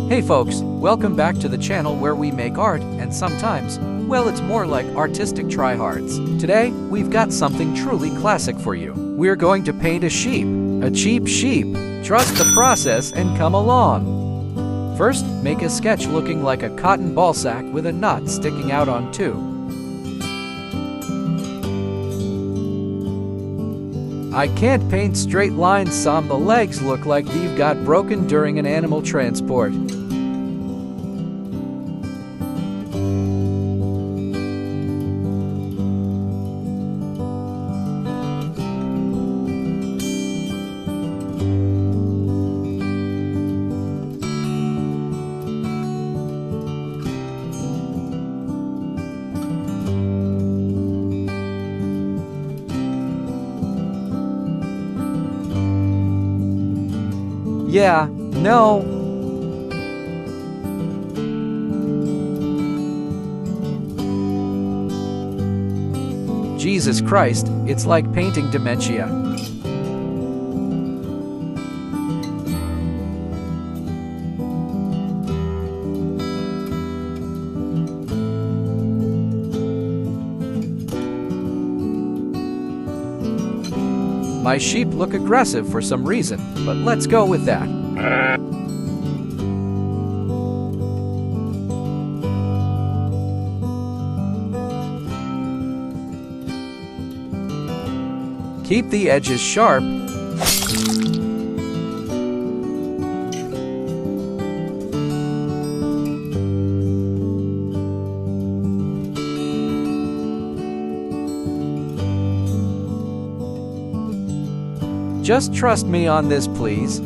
Hey folks, welcome back to the channel where we make art and sometimes, well, it's more like artistic tryhards. Today, we've got something truly classic for you. We're going to paint a sheep, a cheap sheep. Trust the process and come along. First, make a sketch looking like a cotton ball sack with a knot sticking out on two. I can't paint straight lines, some the legs look like they've got broken during an animal transport. Yeah, no. Jesus Christ, it's like painting dementia. My sheep look aggressive for some reason, but let's go with that. Keep the edges sharp. Just trust me on this, please.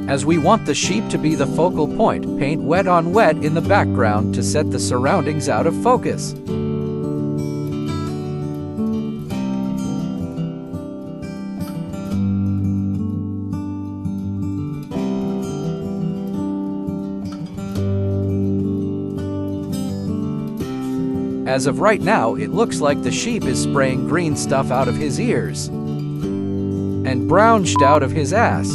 As we want the sheep to be the focal point, paint wet on wet in the background to set the surroundings out of focus. As of right now, it looks like the sheep is spraying green stuff out of his ears and brown shit out of his ass.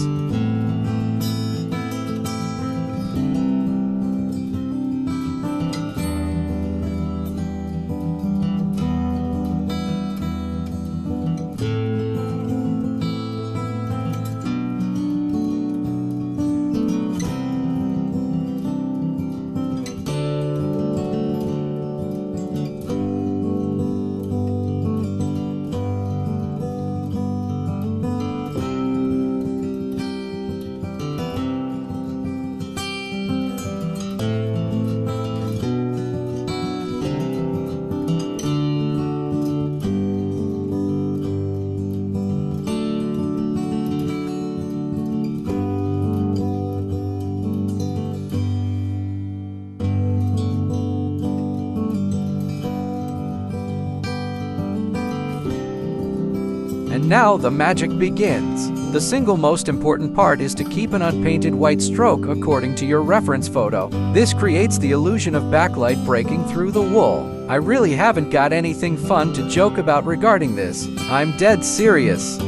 And now the magic begins. The single most important part is to keep an unpainted white stroke according to your reference photo. This creates the illusion of backlight breaking through the wool. I really haven't got anything fun to joke about regarding this. I'm dead serious.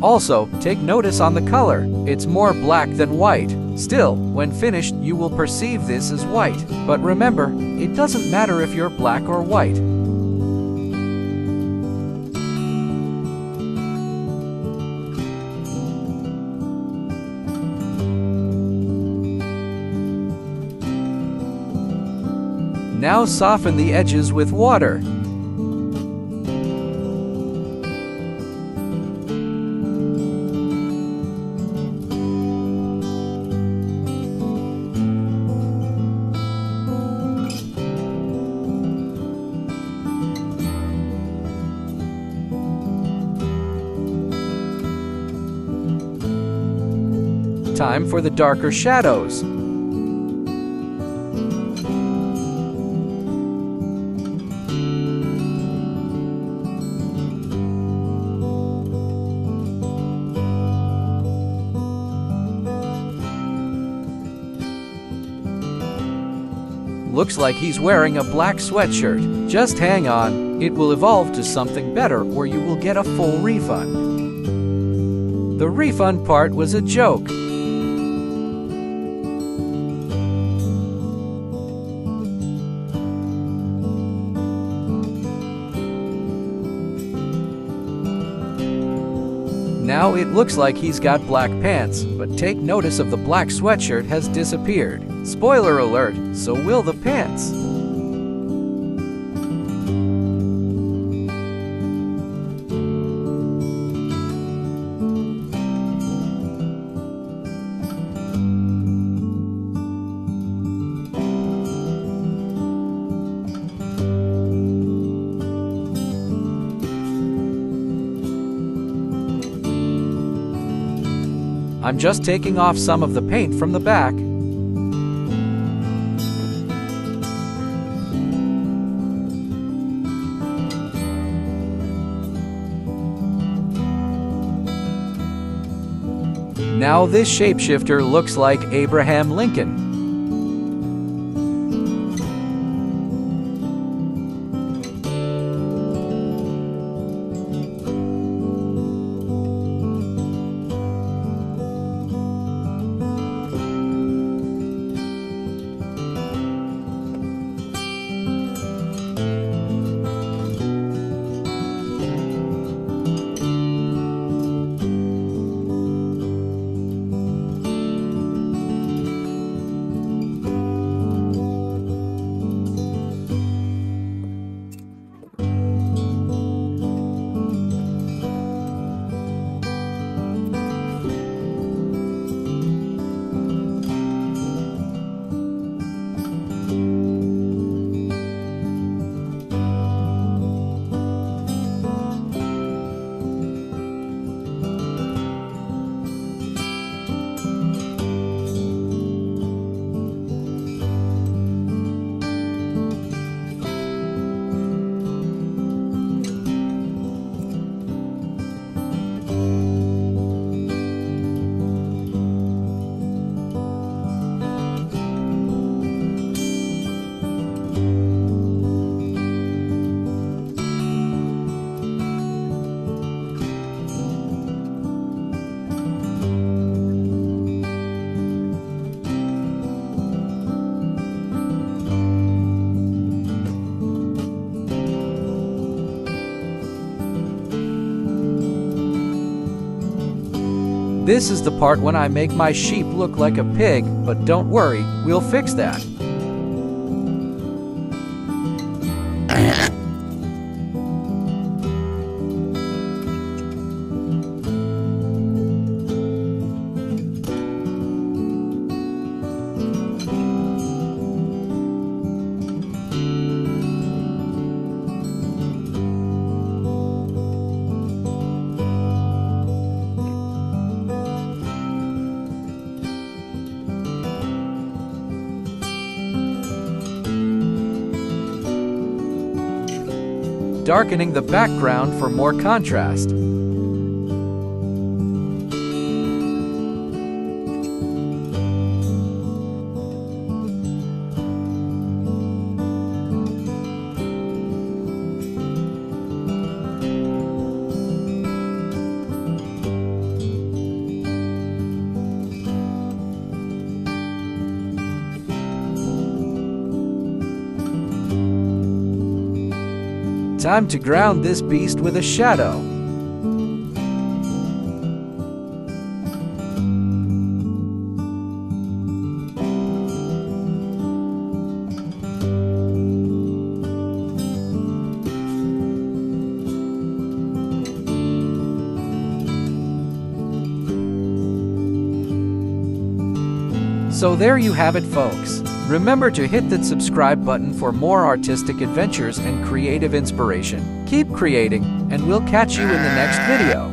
Also, take notice on the color. It's more black than white. Still, when finished, you will perceive this as white. But remember, it doesn't matter if you're black or white. Now soften the edges with water. Time for the darker shadows. Looks like he's wearing a black sweatshirt. Just hang on, it will evolve to something better or you will get a full refund. The refund part was a joke. Now it looks like he's got black pants, but take notice of the black sweatshirt has disappeared. Spoiler alert, so will the pants. I'm just taking off some of the paint from the back. Now this shapeshifter looks like Abraham Lincoln. This is the part when I make my sheep look like a pig, but don't worry, we'll fix that. Darkening the background for more contrast. Time to ground this beast with a shadow. So there you have it, folks. Remember to hit that subscribe button for more artistic adventures and creative inspiration. Keep creating, and we'll catch you in the next video.